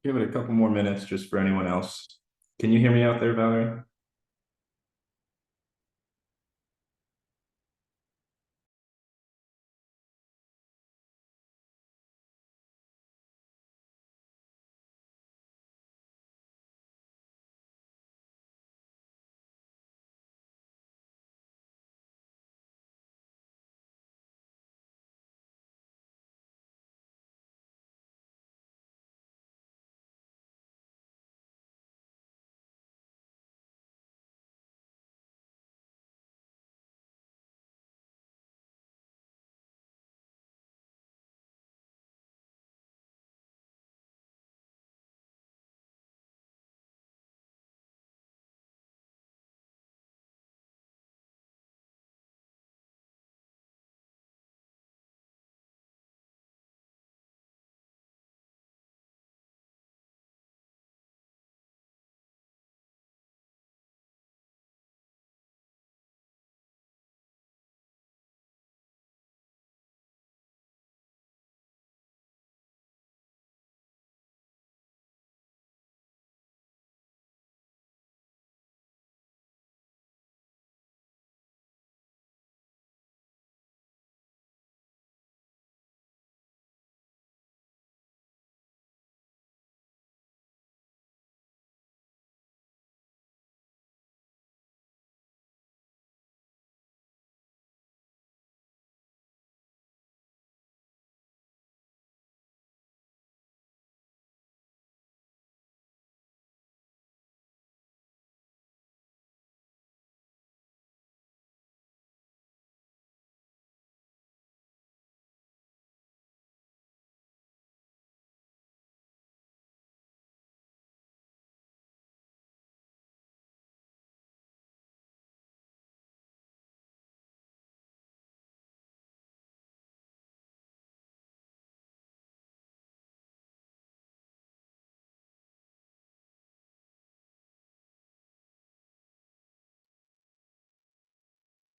Give it a couple more minutes just for anyone else. Can you hear me out there, Valerie?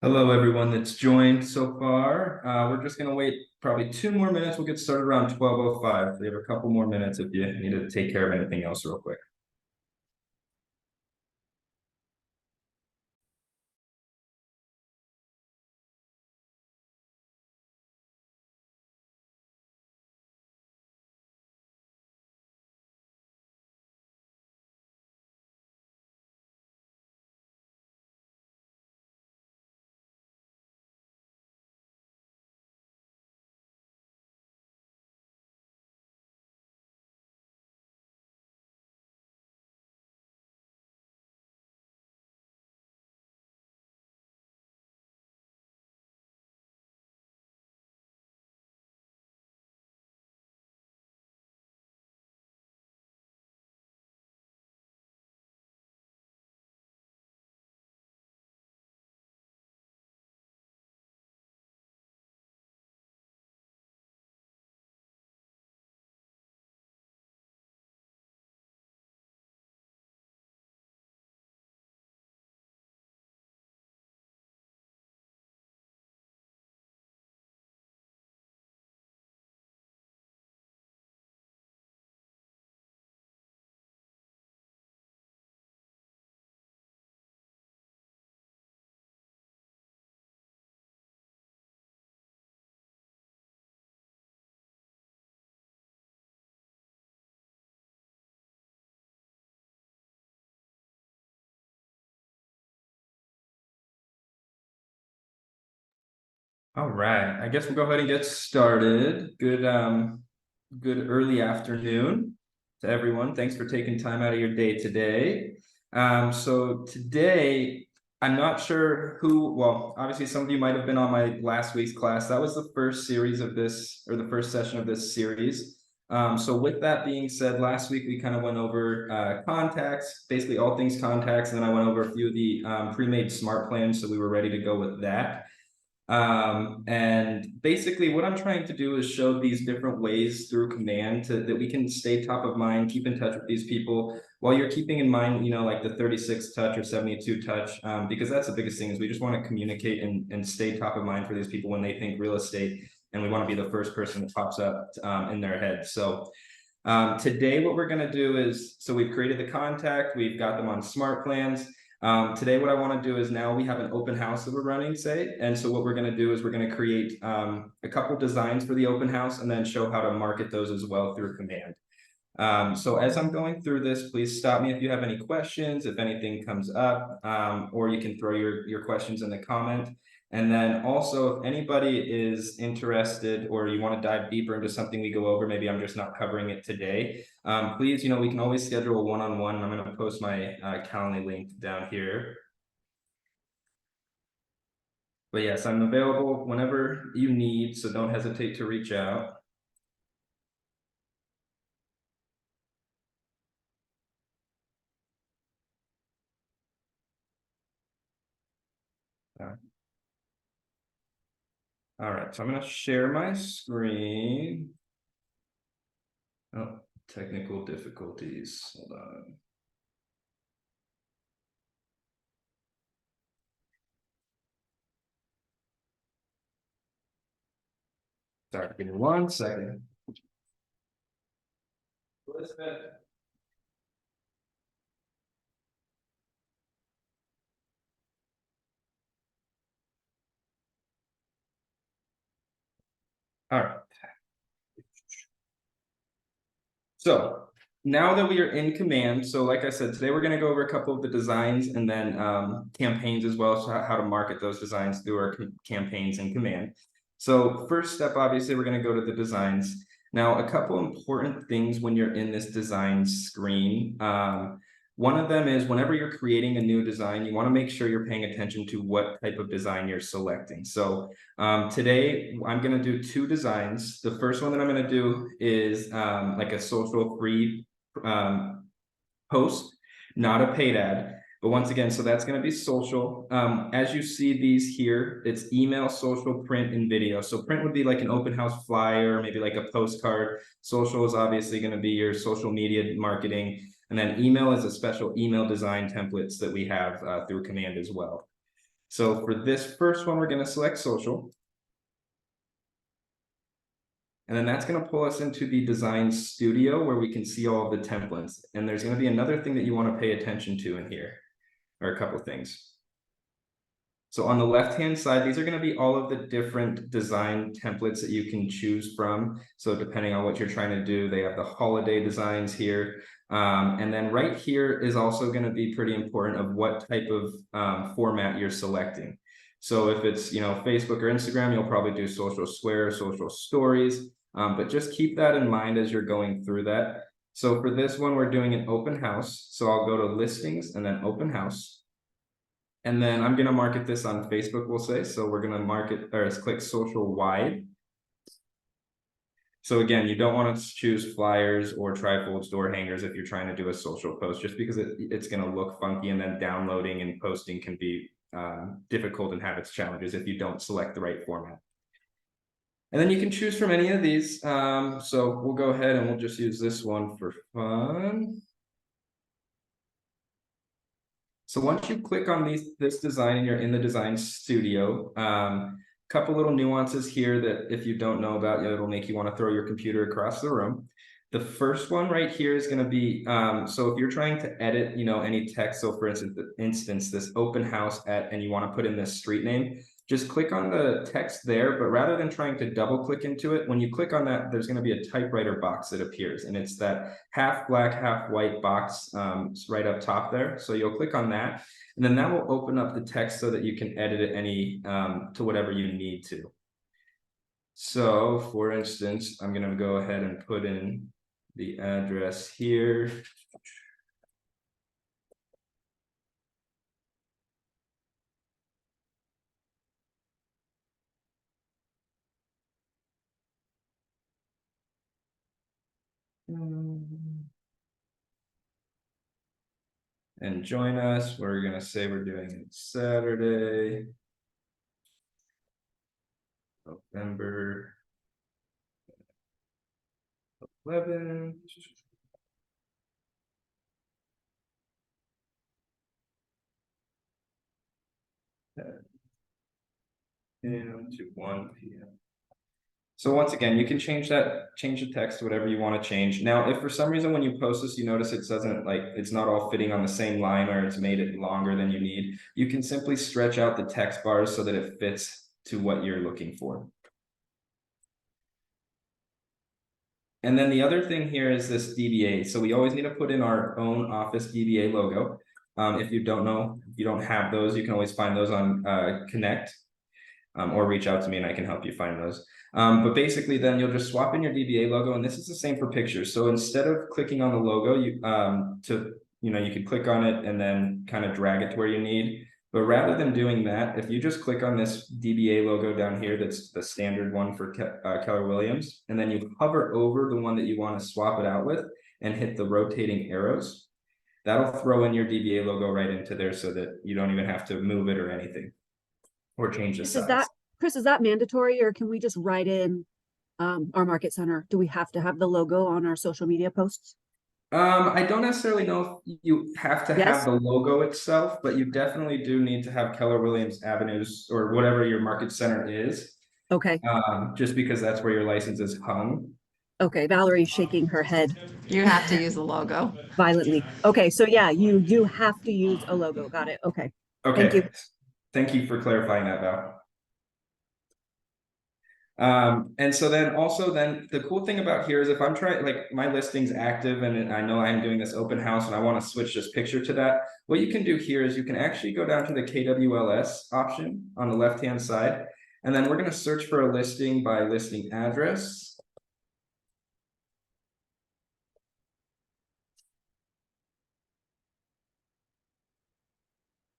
Hello, everyone that's joined so far. We're just going to wait probably 2 more minutes. We'll get started around 12:05. We have a couple more minutes if you need to take care of anything else real quick. All right, I guess we'll go ahead and get started. Good early afternoon to everyone. Thanks for taking time out of your day today. So today, I'm not sure who, well, obviously some of you might have been on my last week's class. That was the first series of this, or the first session of this series. So with that being said, last week we kind of went over contacts, basically all things contacts, and then I went over a few of the pre-made smart plans, so we were ready to go with that. And basically what I'm trying to do is show these different ways through command that we can stay top of mind, keep in touch with these people while you're keeping in mind, like the 36 touch or 72 touch, because that's the biggest thing is we just want to communicate and stay top of mind for these people when they think real estate, and we want to be the first person that pops up in their head. So Today, what we're gonna do is, so we've created the contact, we've got them on smart plans. Today, what I wanna do is now we have an open house that we're running, say, and so what we're gonna do is we're gonna create a couple designs for the open house and then show how to market those as well through Command. So as I'm going through this, please stop me if you have any questions, if anything comes up, or you can throw your questions in the comment. And then also, if anybody is interested or you want to dive deeper into something we go over, maybe I'm just not covering it today, please, we can always schedule a one-on-one. I'm going to post my Calendly link down here. But yes, I'm available whenever you need, so don't hesitate to reach out. All right, so I'm going to share my screen. Oh, technical difficulties. Hold on. Sorry, give me 1 second. Elizabeth. All right. So now that we are in Command, so like I said, today we're going to go over a couple of the designs and then campaigns as well, so how to market those designs through our campaigns in Command. So first step, obviously, we're going to go to the designs. Now, a couple important things when you're in this design screen. One of them is whenever you're creating a new design, you want to make sure you're paying attention to what type of design you're selecting. So today, I'm going to do 2 designs. The first one that I'm going to do is like a social free post, not a paid ad. But once again, so that's going to be social. As you see these here, it's email, social, print, and video. So print would be like an open house flyer, maybe like a postcard. Social is obviously going to be your social media marketing. And then email is a special email design templates that we have through Command as well. So for this first one, we're going to select social. And then that's going to pull us into the design studio where we can see all of the templates. And there's going to be another thing that you want to pay attention to in here, or a couple of things. So on the left-hand side, these are going to be all of the different design templates that you can choose from. So depending on what you're trying to do, they have the holiday designs here. And then right here is also going to be pretty important of what type of format you're selecting. So if it's, Facebook or Instagram, you'll probably do social square, social stories, but just keep that in mind as you're going through that. So for this one, we're doing an open house. So I'll go to listings and then open house. And then I'm going to market this on Facebook, we'll say. So we're going to market, or click social wide. So again, you don't want to choose flyers or trifolds door hangers if you're trying to do a social post, just because it's going to look funky, and then downloading and posting can be difficult and have its challenges if you don't select the right format. And then you can choose from any of these. So we'll go ahead and we'll just use this one for fun. So once you click on this design and you're in the design studio, couple little nuances here that if you don't know about, it'll make you want to throw your computer across the room. The first one right here is going to be, so if you're trying to edit, any text, so for instance, this open house and you want to put in this street name, just click on the text there, but rather than trying to double click into it, when you click on that, there's going to be a typewriter box that appears, and it's that half black, half white box right up top there. So you'll click on that, and then that will open up the text so that you can edit it to whatever you need to. So for instance, I'm going to go ahead and put in the address here. And join us. We're going to say we're doing it Saturday, November 11. A.m. to 1 p.m. So once again, you can change the text to whatever you want to change. Now, if for some reason when you post this, you notice it doesn't it's not all fitting on the same line or it's made it longer than you need, you can simply stretch out the text bars so that it fits to what you're looking for. And then the other thing here is this DBA. So we always need to put in our own office DBA logo. If you don't know, if you don't have those, you can always find those on Connect, or reach out to me and I can help you find those. But basically then you'll just swap in your DBA logo, and this is the same for pictures. So instead of clicking on the logo, you could click on it and then kind of drag it to where you need. But rather than doing that, if you just click on this DBA logo down here, that's the standard one for Keller Williams, and then you hover over the one that you want to swap it out with and hit the rotating arrows, that'll throw in your DBA logo right into there so that you don't even have to move it or anything or change the size. Chris, is that mandatory, or can we just write in our market center? Do we have to have the logo on our social media posts? I don't necessarily know if you have to have the logo itself, but you definitely do need to have Keller Williams Avenues or whatever your market center is. Okay. Just because that's where your license is hung. Okay, Valerie's shaking her head. You have to use the logo. Violently. Okay, so yeah, you do have to use a logo. Got it. Okay. Okay. Thank you. Thank you for clarifying that, Val. And so then also then the cool thing about here is if I'm trying, like my listing's active and I know I'm doing this open house and I want to switch this picture to that, what you can do here is you can actually go down to the KWLS option on the left-hand side, and then we're going to search for a listing by listing address.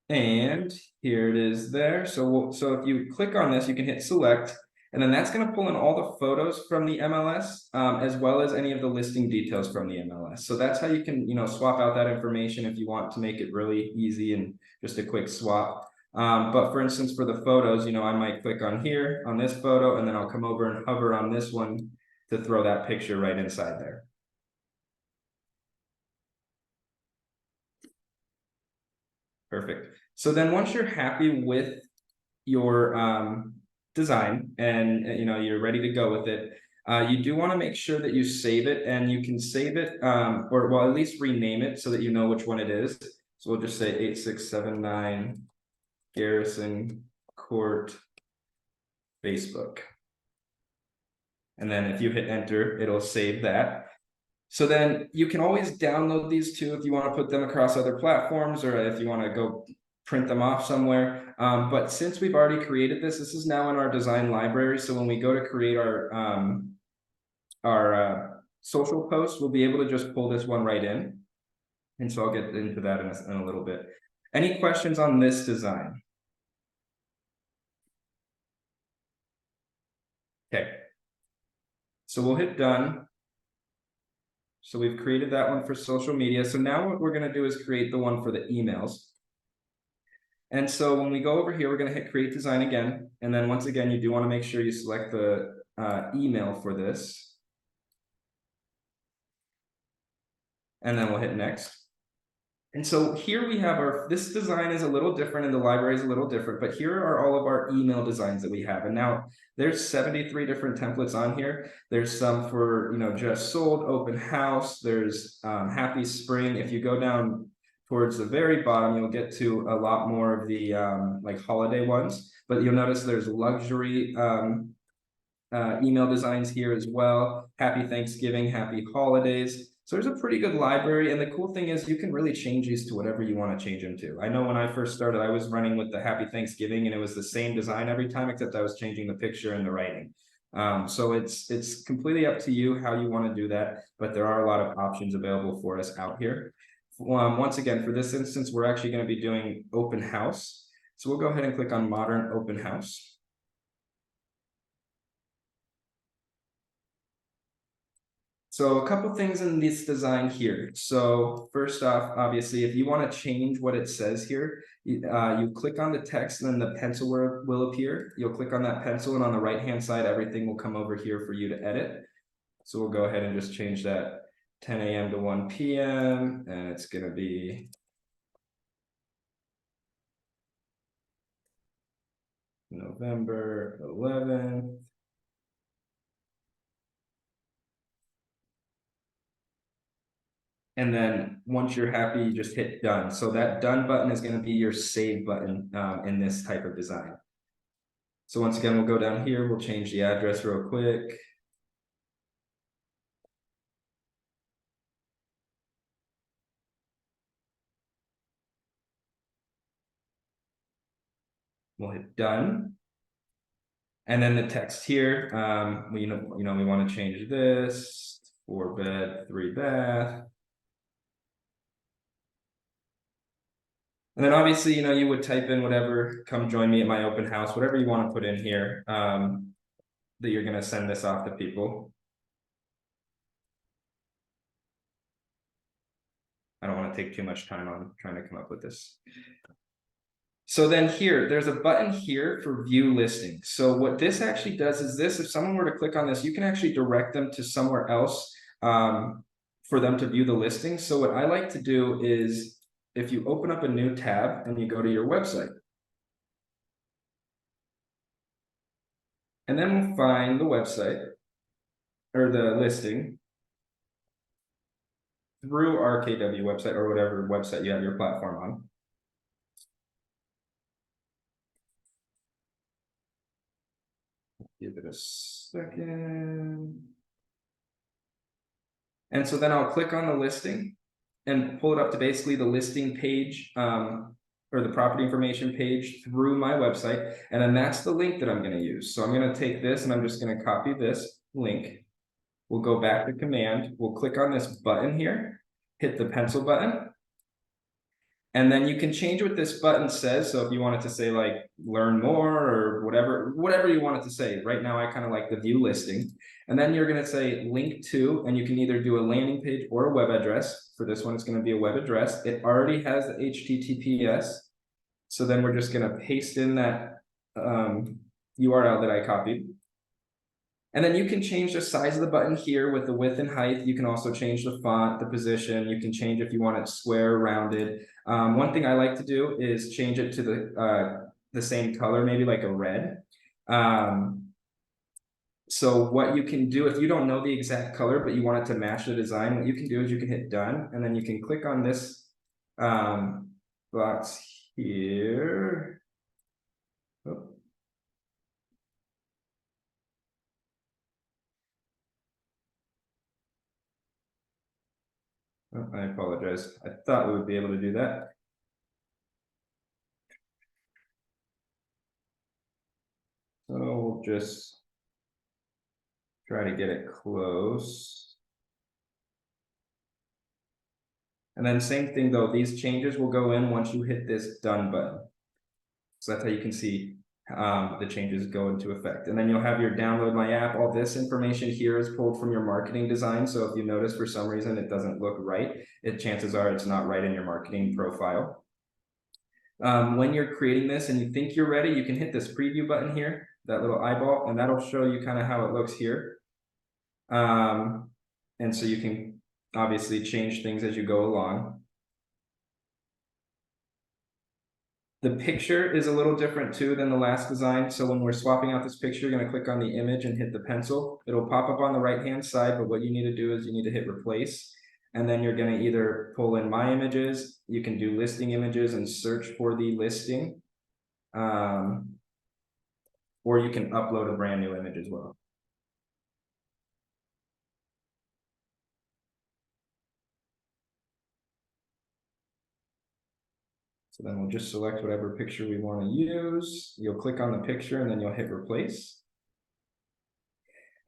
And here it is there. So if you click on this, you can hit select, and then that's going to pull in all the photos from the MLS, as well as any of the listing details from the MLS. So that's how you can, swap out that information if you want to make it really easy and just a quick swap. But for instance, for the photos, I might click on here on this photo, and then I'll come over and hover on this one to throw that picture right inside there. Perfect. So then once you're happy with your design and you're ready to go with it, you do want to make sure that you save it, and you can save it or well, at least rename it so that you know which one it is. So we'll just say 8679 Garrison Court Facebook. And then if you hit enter, it'll save that. So then you can always download these two if you want to put them across other platforms, or if you want to go print them off somewhere. But since we've already created this is now in our design library. So when we go to create our social post, we'll be able to just pull this one right in. And so I'll get into that in a little bit. Any questions on this design? Okay. So we'll hit done. So we've created that one for social media. So now what we're going to do is create the one for the emails. And so when we go over here, we're going to hit create design again. And then once again, you do want to make sure you select the email for this. And then we'll hit next. And so here we have this design is a little different and the library is a little different, but here are all of our email designs that we have. And now there's 73 different templates on here. There's some for, just sold, open house. There's happy spring. If you go down towards the very bottom, you'll get to a lot more of the like holiday ones, but you'll notice there's luxury email designs here as well. Happy Thanksgiving, happy holidays. So there's a pretty good library, and the cool thing is you can really change these to whatever you want to change them to. I know when I first started, I was running with the Happy Thanksgiving, and it was the same design every time, except I was changing the picture and the writing. So it's completely up to you how you want to do that, but there are a lot of options available for us out here. Once again, for this instance, we're actually going to be doing open house. So we'll go ahead and click on modern open house. So a couple things in this design here. So first off, obviously, if you want to change what it says here, you click on the text and then the pencil will appear. You'll click on that pencil, and on the right-hand side, everything will come over here for you to edit. So we'll go ahead and just change that 10 a.m. to 1 p.m. and it's going to be November 11th. And then once you're happy, you just hit done. So that done button is going to be your save button in this type of design. So once again, we'll go down here, we'll change the address real quick. We'll hit done. And then the text here, we want to change this 4-bed, 3-bath. And then obviously, you would type in whatever, come join me at my open house, whatever you want to put in here, that you're going to send this off to people. I don't want to take too much time on trying to come up with this. So then here, there's a button here for view listing. So what this actually does is this, if someone were to click on this, you can actually direct them to somewhere else for them to view the listing. So what I like to do is if you open up a new tab and you go to your website, and then we'll find the website or the listing through our KW website or whatever website you have your platform on. Give it a second. And so then I'll click on the listing and pull it up to basically the listing page or the property information page through my website. And then that's the link that I'm going to use. So I'm going to take this and I'm just going to copy this link. We'll go back to command. We'll click on this button here, hit the pencil button. And then you can change what this button says. So if you want it to say like learn more or whatever you want it to say. Right now, I kind of like the view listing. And then you're going to say link to, and you can either do a landing page or a web address. For this one, it's going to be a web address. It already has the HTTPS. So then we're just going to paste in that URL that I copied. And then you can change the size of the button here with the width and height. You can also change the font, the position. You can change if you want it square, rounded. One thing I like to do is change it to the same color, maybe like a red. So what you can do, if you don't know the exact color, but you want it to match the design, what you can do is you can hit done, and then you can click on this box here. Oh. Oh, I apologize. I thought we would be able to do that. So we'll just try to get it close. And then same thing though, these changes will go in once you hit this done button. So that's how you can see the changes go into effect. And then you'll have your download my app. All this information here is pulled from your marketing design. So if you notice for some reason it doesn't look right, chances are it's not right in your marketing profile. When you're creating this and you think you're ready, you can hit this preview button here, that little eyeball, and that'll show you kind of how it looks here. And so you can obviously change things as you go along. The picture is a little different too than the last design. So when we're swapping out this picture, you're going to click on the image and hit the pencil. It'll pop up on the right-hand side, but what you need to do is you need to hit replace. And then you're going to either pull in my images, you can do listing images and search for the listing. Or you can upload a brand new image as well. So then we'll just select whatever picture we want to use. You'll click on the picture and then you'll hit replace.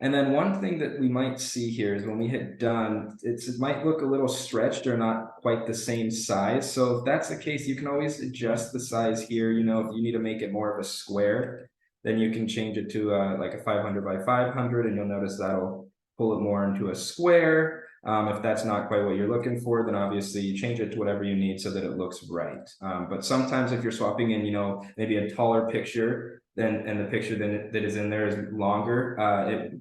And then one thing that we might see here is when we hit done, it might look a little stretched or not quite the same size. So if that's the case, you can always adjust the size here. If you need to make it more of a square, then you can change it to like a 500 by 500, and you'll notice that'll pull it more into a square. If that's not quite what you're looking for, then obviously you change it to whatever you need so that it looks right. But sometimes if you're swapping in, maybe a taller picture, and the picture that is in there is longer,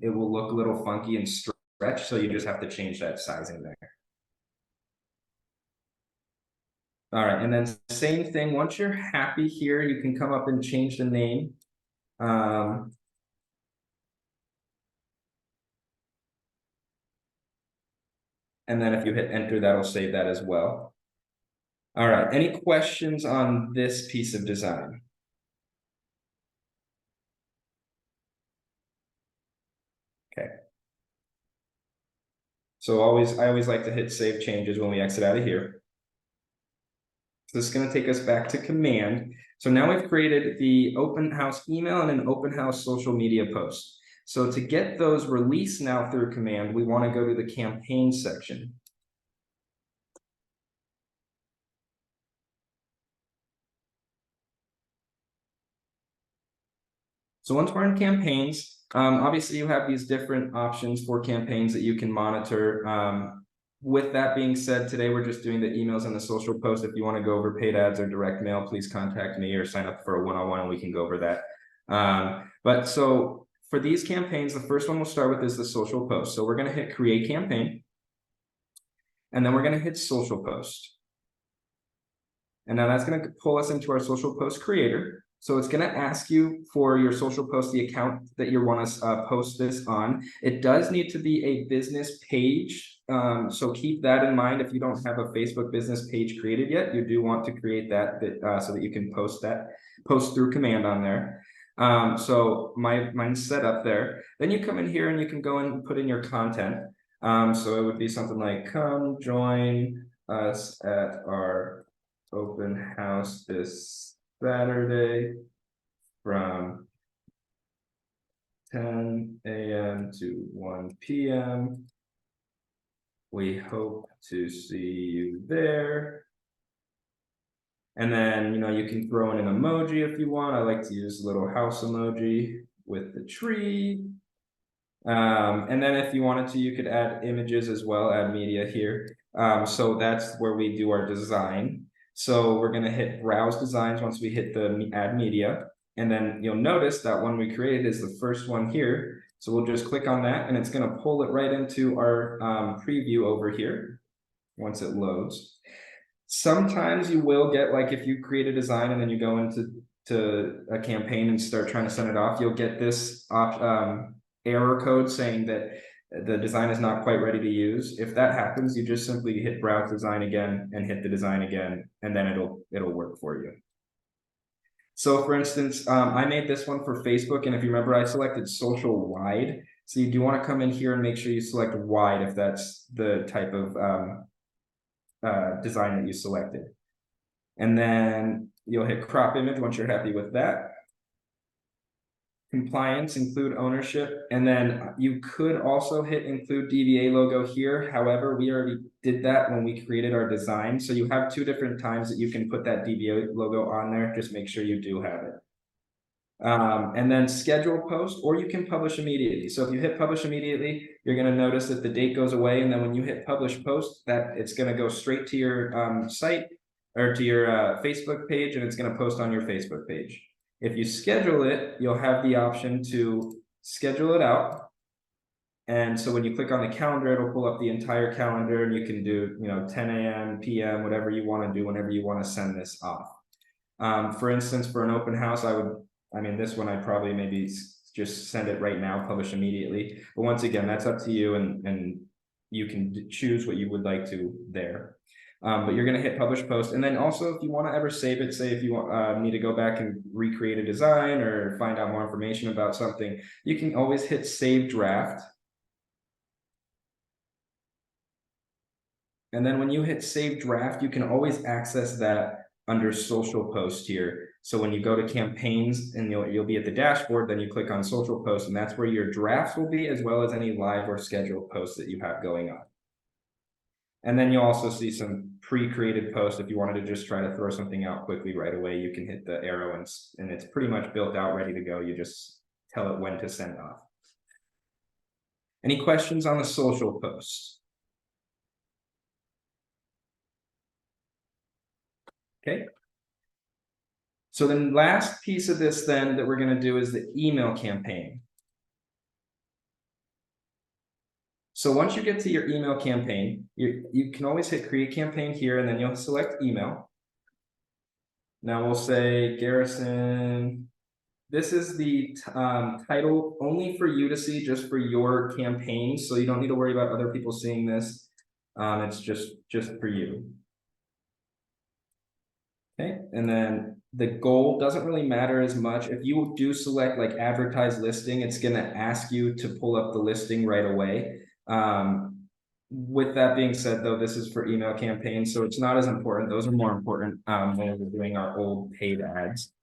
it will look a little funky and stretch. So you just have to change that sizing there. All right, and then same thing. Once you're happy here, you can come up and change the name. And then if you hit enter, that'll save that as well. All right, any questions on this piece of design? Okay. So I always like to hit save changes when we exit out of here. So this is going to take us back to command. So now we've created the open house email and an open house social media post. So to get those released now through command, we want to go to the campaign section. So once we're in campaigns, obviously you have these different options for campaigns that you can monitor. With that being said, today we're just doing the emails and the social post. If you want to go over paid ads or direct mail, please contact me or sign up for a one-on-one and we can go over that. But so for these campaigns, the first one we'll start with is the social post. So we're going to hit create campaign. And then we're going to hit social post. And now that's going to pull us into our social post creator. So it's going to ask you for your social post, the account that you want to post this on. It does need to be a business page. So keep that in mind. If you don't have a Facebook business page created yet, you do want to create that so that you can post through command on there. So mine's set up there. Then you come in here and you can go and put in your content. So it would be something like, come join us at our open house this Saturday from 10 a.m. to 1 p.m. We hope to see you there. And then, you can throw in an emoji if you want. I like to use a little house emoji with the tree. And then if you wanted to, you could add images as well, add media here. So that's where we do our design. So we're going to hit browse designs once we hit the add media. And then you'll notice that one we created is the first one here. So we'll just click on that and it's going to pull it right into our preview over here once it loads. Sometimes you will get, like, if you create a design and then you go into a campaign and start trying to send it off, you'll get this error code saying that the design is not quite ready to use. If that happens, you just simply hit browse design again and hit the design again, and then it'll work for you. So for instance, I made this one for Facebook, and if you remember, I selected social wide. So you do want to come in here and make sure you select wide if that's the type of design that you selected. And then you'll hit crop image once you're happy with that. Compliance, include ownership, and then you could also hit include DBA logo here. However, we already did that when we created our design. So you have two different times that you can put that DBA logo on there. Just make sure you do have it. And then schedule post, or you can publish immediately. So if you hit publish immediately, you're going to notice that the date goes away. And then when you hit publish post, that it's going to go straight to your site or to your Facebook page, and it's going to post on your Facebook page. If you schedule it, you'll have the option to schedule it out. And so when you click on the calendar, it'll pull up the entire calendar and you can do, 10 a.m., p.m., whatever you want to do whenever you want to send this off. For instance, for an open house, this one, I'd probably maybe just send it right now, publish immediately. But once again, that's up to you and you can choose what you would like to there. But you're going to hit publish post. And then also, if you want to ever save it, say if you need to go back and recreate a design or find out more information about something, you can always hit save draft. And then when you hit save draft, you can always access that under social post here. So when you go to campaigns and you'll be at the dashboard, then you click on social post, and that's where your drafts will be, as well as any live or scheduled posts that you have going on. And then you'll also see some pre-created posts. If you wanted to just try to throw something out quickly right away, you can hit the arrow and it's pretty much built out, ready to go. You just tell it when to send off. Any questions on the social posts? Okay. So the last piece of this then that we're going to do is the email campaign. So once you get to your email campaign, you can always hit create campaign here, and then you'll select email. Now we'll say Garrison. This is the title only for you to see, just for your campaign. So you don't need to worry about other people seeing this. It's just for you. Okay, and then the goal doesn't really matter as much. If you do select like advertise listing, it's gonna ask you to pull up the listing right away. With that being said, though, this is for email campaigns, so it's not as important. Those are more important when we're doing our old paid ads.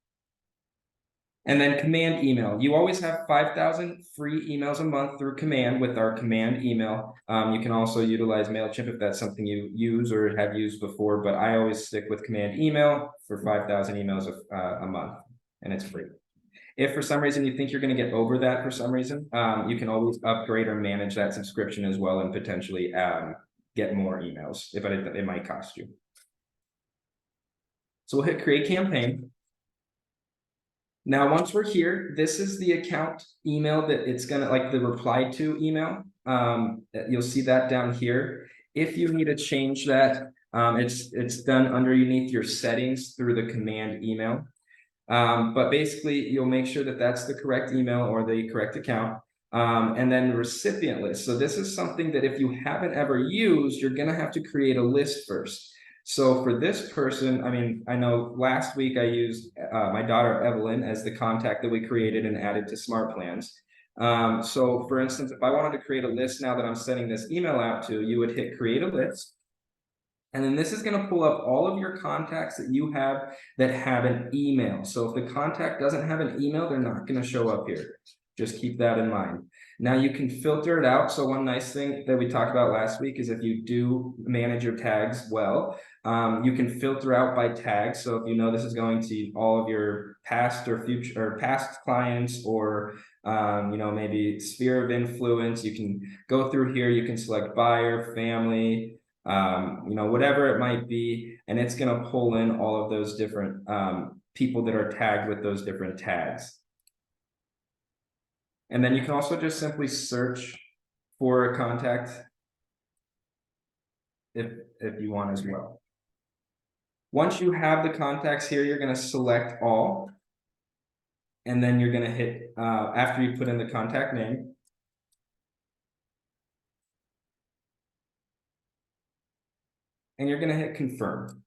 And then command email. You always have 5,000 free emails a month through command with our command email. You can also utilize MailChimp if that's something you use or have used before, but I always stick with command email for 5,000 emails a month, and it's free. If for some reason you think you're going to get over that for some reason, you can always upgrade or manage that subscription as well and potentially get more emails, but it might cost you. So we'll hit create campaign. Now, once we're here, this is the account email that it's gonna like the reply to email. You'll see that down here. If you need to change that, it's done underneath your settings through the command email. But basically, you'll make sure that that's the correct email or the correct account. And then the recipient list. So this is something that if you haven't ever used, you're gonna have to create a list first. So for this person, I mean, I know last week I used my daughter Evelyn as the contact that we created and added to Smart Plans. So for instance, if I wanted to create a list now that I'm sending this email out to, you would hit create a list. And then this is going to pull up all of your contacts that you have that have an email. So if the contact doesn't have an email, they're not going to show up here. Just keep that in mind. Now you can filter it out. So one nice thing that we talked about last week is if you do manage your tags well, you can filter out by tags. So if you know this is going to all of your past or future or past clients or maybe sphere of influence, you can go through here. You can select buyer, family, whatever it might be, and it's going to pull in all of those different people that are tagged with those different tags. And then you can also just simply search for a contact if you want as well. Once you have the contacts here, you're going to select all, and then you're going to hit after you put in the contact name. And you're going to hit confirm.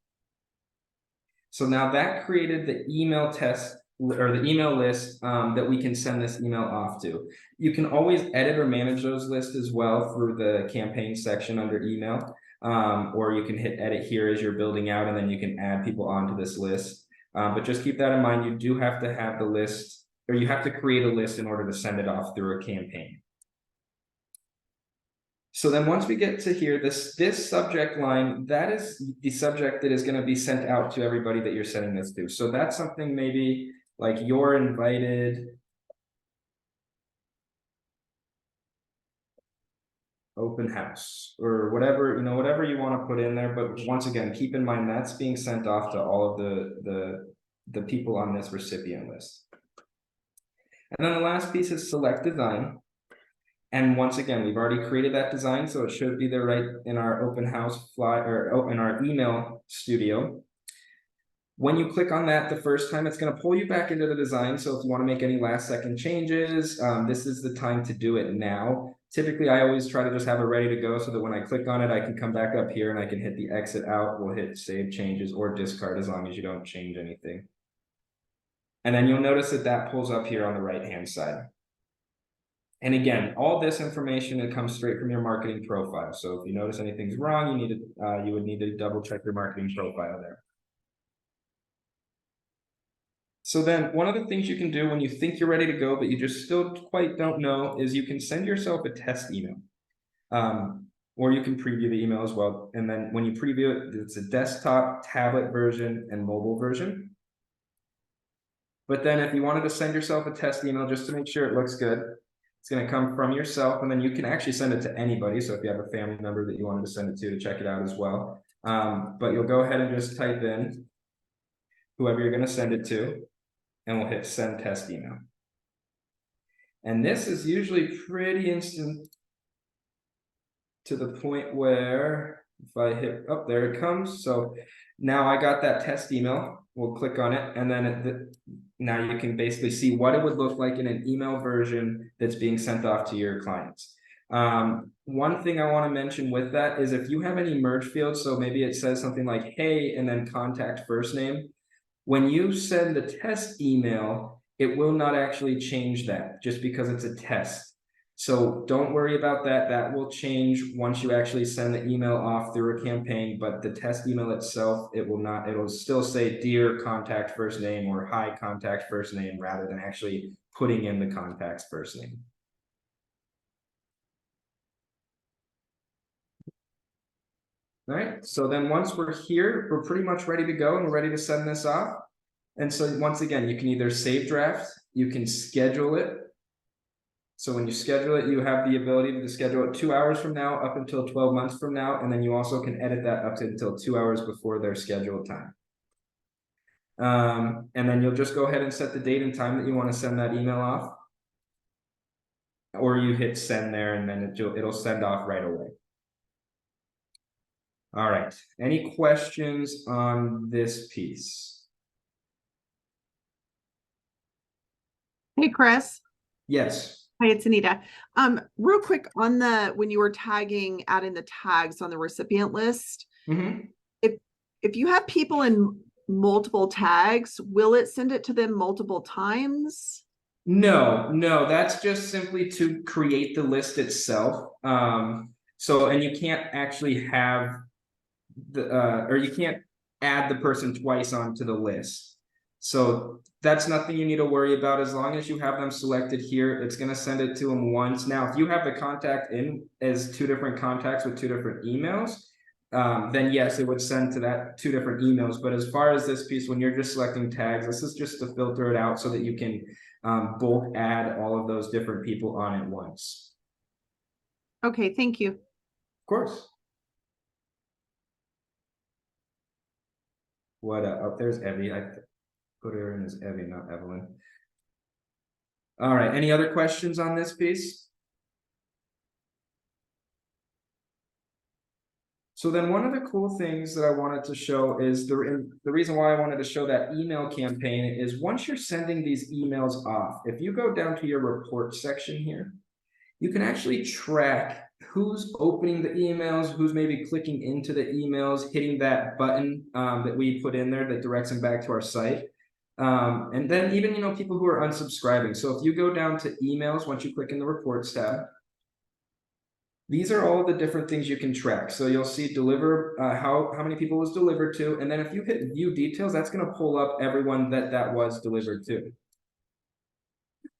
So now that created the email test or the email list that we can send this email off to. You can always edit or manage those lists as well through the campaign section under email, or you can hit edit here as you're building out, and then you can add people onto this list. But just keep that in mind. You do have to have the list, or you have to create a list in order to send it off through a campaign. So then once we get to here, this subject line, that is the subject that is going to be sent out to everybody that you're sending this to. So that's something maybe like you're invited open house or whatever, whatever you want to put in there. But once again, keep in mind that's being sent off to all of the people on this recipient list. And then the last piece is select design. And once again, we've already created that design, so it should be there right in our open house fly or in our email studio. When you click on that the first time, it's going to pull you back into the design. So if you want to make any last second changes, this is the time to do it now. Typically, I always try to just have it ready to go so that when I click on it, I can come back up here and I can hit the exit out. We'll hit save changes or discard as long as you don't change anything. And then you'll notice that that pulls up here on the right-hand side. And again, all this information, it comes straight from your marketing profile. So if you notice anything's wrong, you would need to double check your marketing profile there. So then one of the things you can do when you think you're ready to go, but you just still quite don't know, is you can send yourself a test email. Or you can preview the email as well. And then when you preview it, it's a desktop, tablet version, and mobile version. But then if you wanted to send yourself a test email just to make sure it looks good, it's going to come from yourself, and then you can actually send it to anybody. So if you have a family member that you wanted to send it to check it out as well. But you'll go ahead and just type in whoever you're going to send it to, and we'll hit send test email. And this is usually pretty instant to the point where if I hit up, there it comes. So now I got that test email. We'll click on it, and then now you can basically see what it would look like in an email version that's being sent off to your clients. One thing I want to mention with that is if you have any merge fields, so maybe it says something like, hey, and then contact first name. When you send the test email, it will not actually change that just because it's a test. So don't worry about that. That will change once you actually send the email off through a campaign, but the test email itself, it will not, it'll still say dear contact first name or hi contact first name rather than actually putting in the contact's first name. All right, so then once we're here, we're pretty much ready to go and we're ready to send this off. And so once again, you can either save draft, you can schedule it. So when you schedule it, you have the ability to schedule it 2 hours from now up until 12 months from now. And then you also can edit that up to until 2 hours before their scheduled time. And then you'll just go ahead and set the date and time that you want to send that email off. Or you hit send there and then it'll send off right away. All right, any questions on this piece? Hey, Chris. Yes. Hi, it's Anita. Real quick on when you were tagging, adding the tags on the recipient list, if you have people in multiple tags, will it send it to them multiple times? No, that's just simply to create the list itself. So, and you can't actually have or you can't add the person twice onto the list. So that's nothing you need to worry about. As long as you have them selected here, it's going to send it to them once. Now, if you have the contact in as 2 different contacts with 2 different emails, then yes, it would send to that 2 different emails. But as far as this piece, when you're just selecting tags, this is just to filter it out so that you can bulk add all of those different people on at once. Okay, thank you. Of course. What up? There's Evie. I put her in as Evie, not Evelyn. All right. Any other questions on this piece? So then one of the cool things that I wanted to show is the reason why I wanted to show that email campaign is once you're sending these emails off, if you go down to your report section here, you can actually track who's opening the emails, who's maybe clicking into the emails, hitting that button that we put in there that directs them back to our site. And then even, people who are unsubscribing. So if you go down to emails, once you click in the reports tab, these are all the different things you can track. So you'll see deliver, how many people was delivered to. And then if you hit view details, that's going to pull up everyone that was delivered to.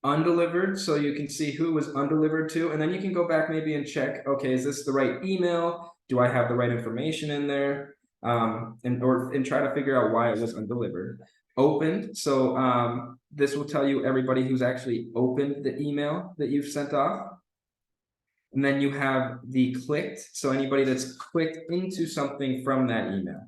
Undelivered, so you can see who was undelivered to, and then you can go back maybe and check, okay, is this the right email? Do I have the right information in there? And try to figure out why it was undelivered. Opened, so this will tell you everybody who's actually opened the email that you've sent off. And then you have the clicked, so anybody that's clicked into something from that email.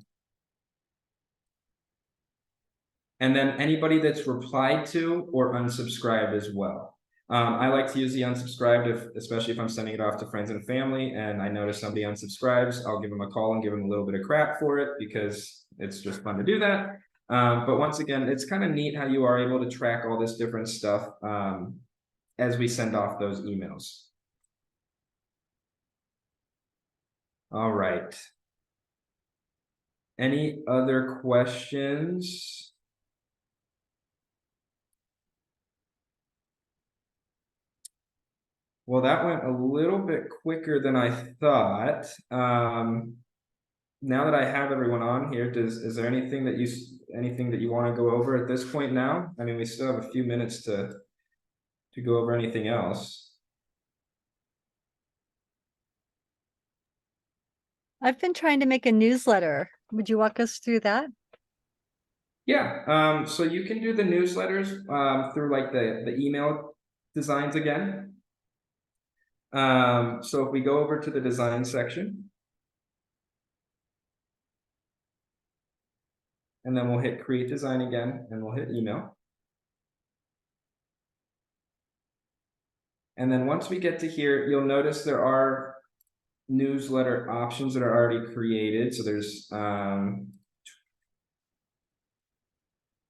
And then anybody that's replied to or unsubscribed as well. I like to use the unsubscribed, especially if I'm sending it off to friends and family and I notice somebody unsubscribes, I'll give them a call and give them a little bit of crap for it because it's just fun to do that. But once again, it's kind of neat how you are able to track all this different stuff as we send off those emails. All right. Any other questions? Well, that went a little bit quicker than I thought. Now that I have everyone on here, is there anything that you want to go over at this point now? I mean, we still have a few minutes to go over anything else. I've been trying to make a newsletter. Would you walk us through that? Yeah, so you can do the newsletters through like the email designs again. So if we go over to the design section, and then we'll hit create design again, and we'll hit email. And then once we get to here, you'll notice there are newsletter options that are already created. So there's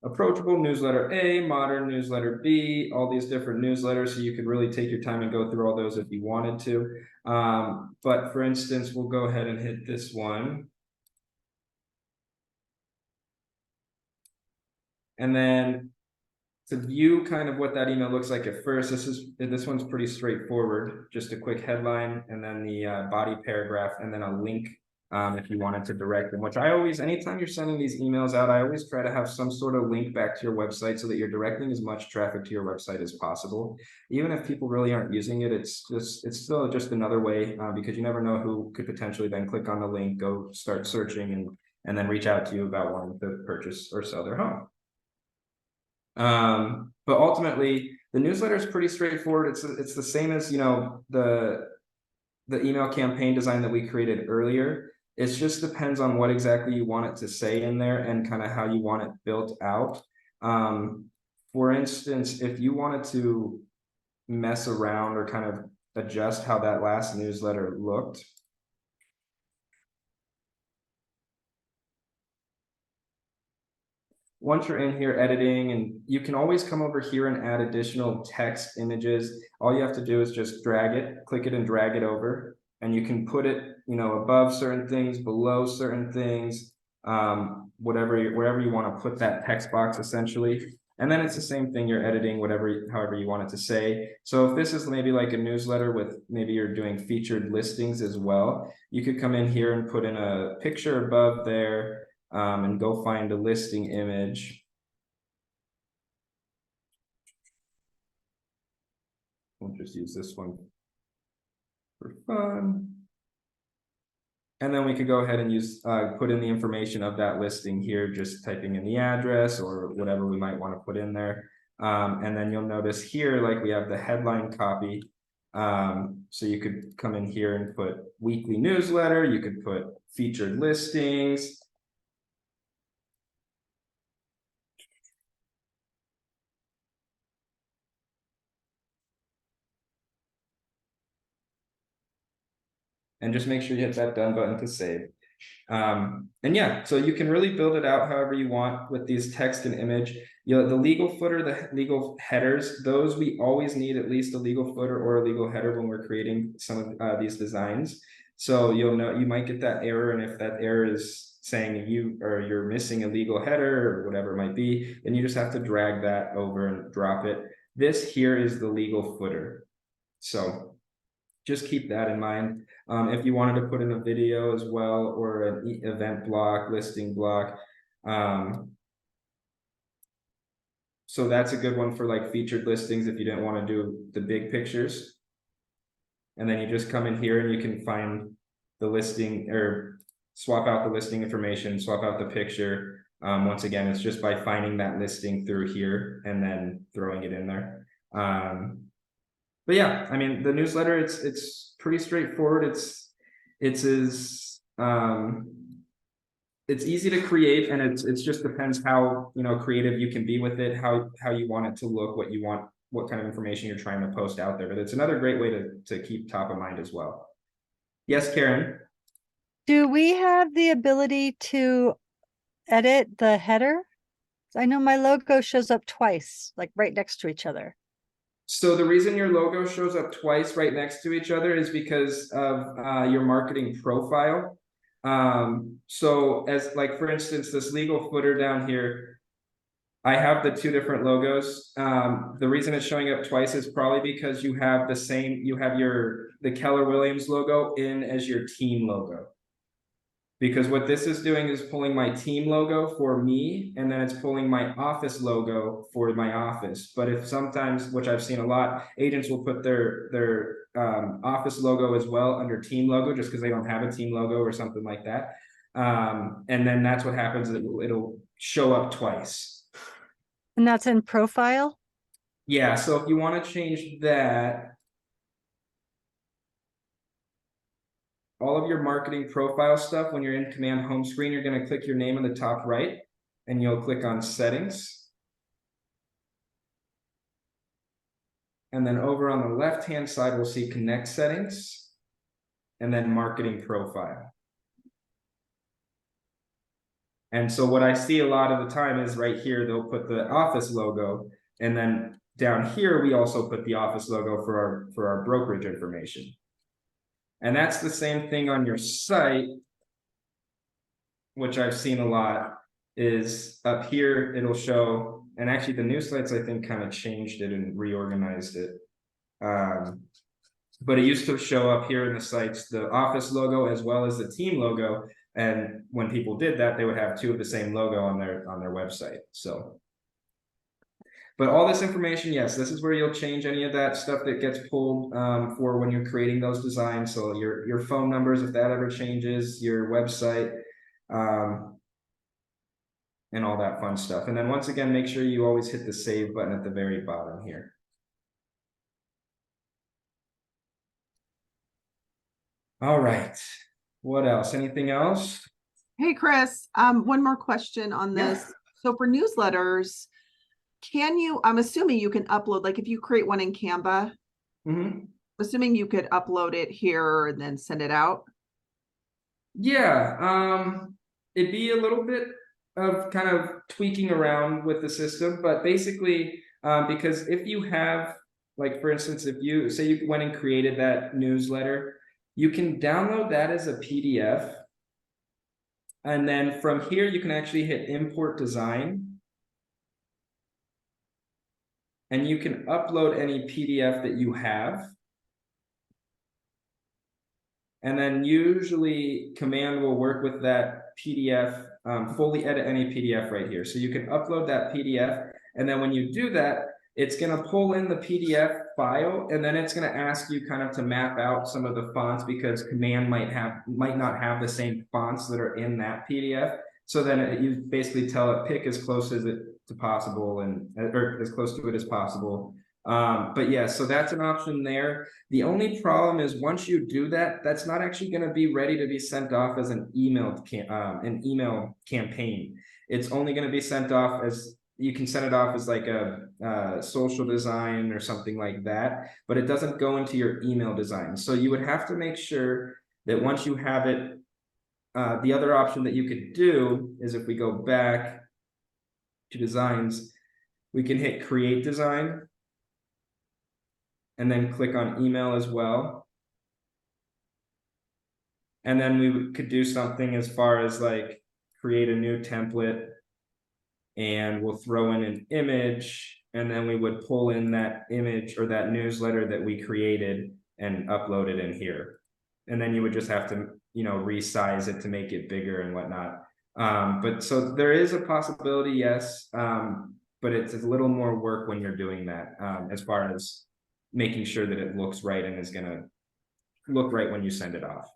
approachable newsletter A, modern newsletter B, all these different newsletters. So you could really take your time and go through all those if you wanted to. But for instance, we'll go ahead and hit this one. And then to view kind of what that email looks like at first, this one's pretty straightforward. Just a quick headline and then the body paragraph and then a link if you wanted to direct them, which I always, anytime you're sending these emails out, I always try to have some sort of link back to your website so that you're directing as much traffic to your website as possible. Even if people really aren't using it, it's still just another way because you never know who could potentially then click on the link, go start searching and then reach out to you about wanting to purchase or sell their home. But ultimately the newsletter is pretty straightforward. It's the same as, you know, the email campaign design that we created earlier. It just depends on what exactly you want it to say in there and kind of how you want it built out. For instance, if you wanted to mess around or kind of adjust how that last newsletter looked, once you're in here editing, and you can always come over here and add additional text images. All you have to do is just drag it, click it and drag it over, and you can put it, you know, above certain things, below certain things, wherever you want to put that text box essentially. And then it's the same thing, you're editing however you want it to say. So if this is maybe like a newsletter with maybe you're doing featured listings as well, you could come in here and put in a picture above there. And go find a listing image. We'll just use this one for fun. And then we could go ahead and use put in the information of that listing here, just typing in the address or whatever we might want to put in there. And then you'll notice here, like we have the headline copy. So you could come in here and put weekly newsletter, you could put featured listings. And just make sure you hit that done button to save. And yeah, so you can really build it out however you want with these text and image. You know, the legal footer, the legal headers, those we always need at least a legal footer or a legal header when we're creating some of these designs. So you'll know, you might get that error, and if that error is saying you're missing a legal header or whatever it might be, then you just have to drag that over and drop it. This here is the legal footer. So just keep that in mind. If you wanted to put in a video as well, or an event block, listing block. So that's a good one for like featured listings if you didn't want to do the big pictures. And then you just come in here and you can find the listing or swap out the listing information, swap out the picture. Once again, it's just by finding that listing through here and then throwing it in there. But yeah, I mean, the newsletter, it's pretty straightforward. It's easy to create, and it's just depends how, you know, creative you can be with it, how you want it to look, what kind of information you're trying to post out there. But it's another great way to keep top of mind as well. Yes, Karen. Do we have the ability to edit the header? I know my logo shows up twice, like right next to each other. So the reason your logo shows up twice right next to each other is because of your marketing profile. So as like, for instance, this legal footer down here, I have the two different logos. The reason it's showing up twice is probably because you have the Keller Williams logo in as your team logo. Because what this is doing is pulling my team logo for me, and then it's pulling my office logo for my office. But if sometimes, which I've seen a lot, agents will put their office logo as well under team logo, just because they don't have a team logo or something like that. And then that's what happens. It'll show up twice. And that's in profile? Yeah, so if you want to change that, all of your marketing profile stuff, when you're in command home screen, you're going to click your name in the top right, and you'll click on settings. And then over on the left-hand side, we'll see connect settings and then marketing profile. And so what I see a lot of the time is right here, they'll put the office logo, and then down here, we also put the office logo for our brokerage information. And that's the same thing on your site, which I've seen a lot, is up here, it'll show, and actually the new sites, I think, kind of changed it and reorganized it. But it used to show up here in the sites, the office logo as well as the team logo. And when people did that, they would have two of the same logo on their website. So, but all this information, yes, this is where you'll change any of that stuff that gets pulled for when you're creating those designs. So your phone numbers, if that ever changes, your website, and all that fun stuff. And then once again, make sure you always hit the save button at the very bottom here. All right. What else? Anything else? Hey, Chris, one more question on Yeah. this. So for newsletters, can you, I'm assuming you can upload, like if you create one in Canva, assuming you could upload it here and then send it out? Yeah, it'd be a little bit of kind of tweaking around with the system, but basically, because if you have, like, for instance, if you say you went and created that newsletter, you can download that as a PDF. And then from here, you can actually hit import design. And you can upload any PDF that you have. And then usually command will work with that PDF, fully edit any PDF right here. So you can upload that PDF. And then when you do that, it's going to pull in the PDF file, and then it's going to ask you kind of to map out some of the fonts, because command might not have the same fonts that are in that PDF. So then you basically tell it pick as close as it to possible, or as close to it as possible. But yeah, so that's an option there. The only problem is once you do that, that's not actually going to be ready to be sent off as an email campaign. It's only going to be sent off as, you can send it off as like a social design or something like that, but it doesn't go into your email design. So you would have to make sure that once you have it, the other option that you could do is, if we go back to designs, we can hit create design and then click on email as well. And then we could do something as far as like create a new template, and we'll throw in an image, and then we would pull in that image or that newsletter that we created and upload it in here. And then you would just have to, resize it to make it bigger and whatnot. But so there is a possibility, yes, but it's a little more work when you're doing that, as far as making sure that it looks right and is going to look right when you send it off.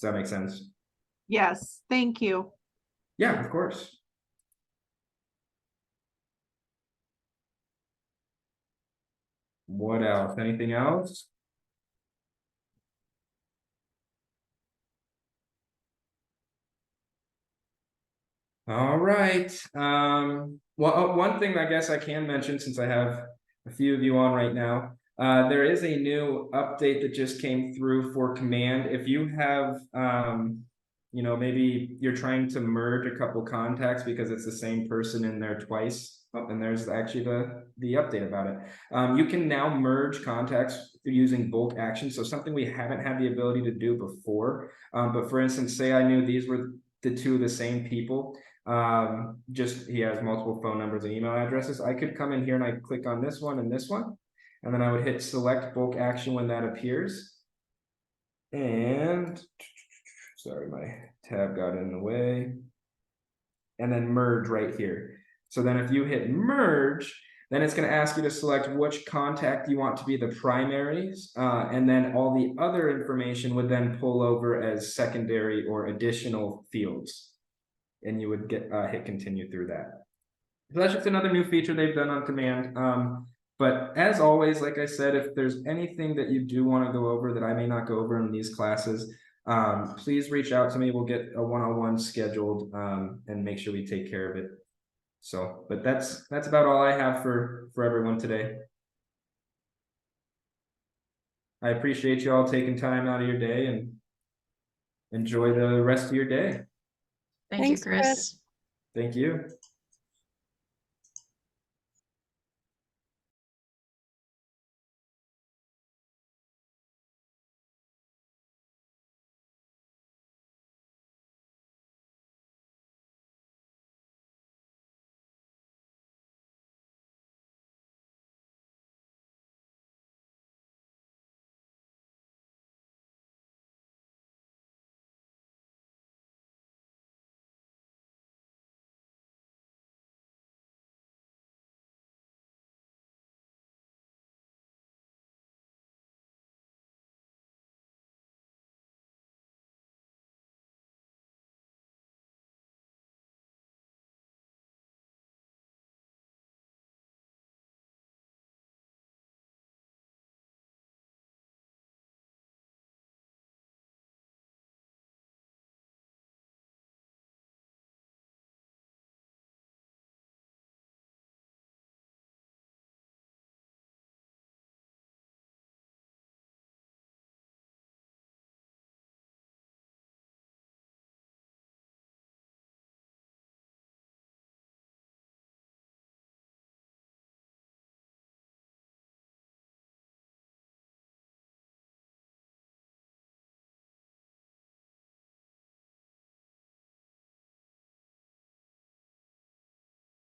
Does that make sense? Yes, thank you. Yeah, of course. What else? Anything else? All right. Well, one thing I guess I can mention, since I have a few of you on right now, there is a new update that just came through for Command. If you have, maybe you're trying to merge a couple contacts because it's the same person in there twice. Oh, and there's actually the update about it. You can now merge contacts through using bulk actions. So something we haven't had the ability to do before. But for instance, say I knew these were the two of the same people. Just he has multiple phone numbers and email addresses. I could come in here and I click on this one and this one, and then I would hit select bulk action when that appears. And sorry, my tab got in the way. And then merge right here. So then if you hit merge, then it's going to ask you to select which contact you want to be the primaries, and then all the other information would then pull over as secondary or additional fields. And you would get hit continue through that. So that's just another new feature they've done on Command. But as always, like I said, if there's anything that you do want to go over that I may not go over in these classes, please reach out to me. We'll get a one-on-one scheduled, and make sure we take care of it. So, but that's about all I have for everyone today. I appreciate you all taking time out of your day, and enjoy the rest of your day. Thank you, Thanks, Chris. Chris. Thank you.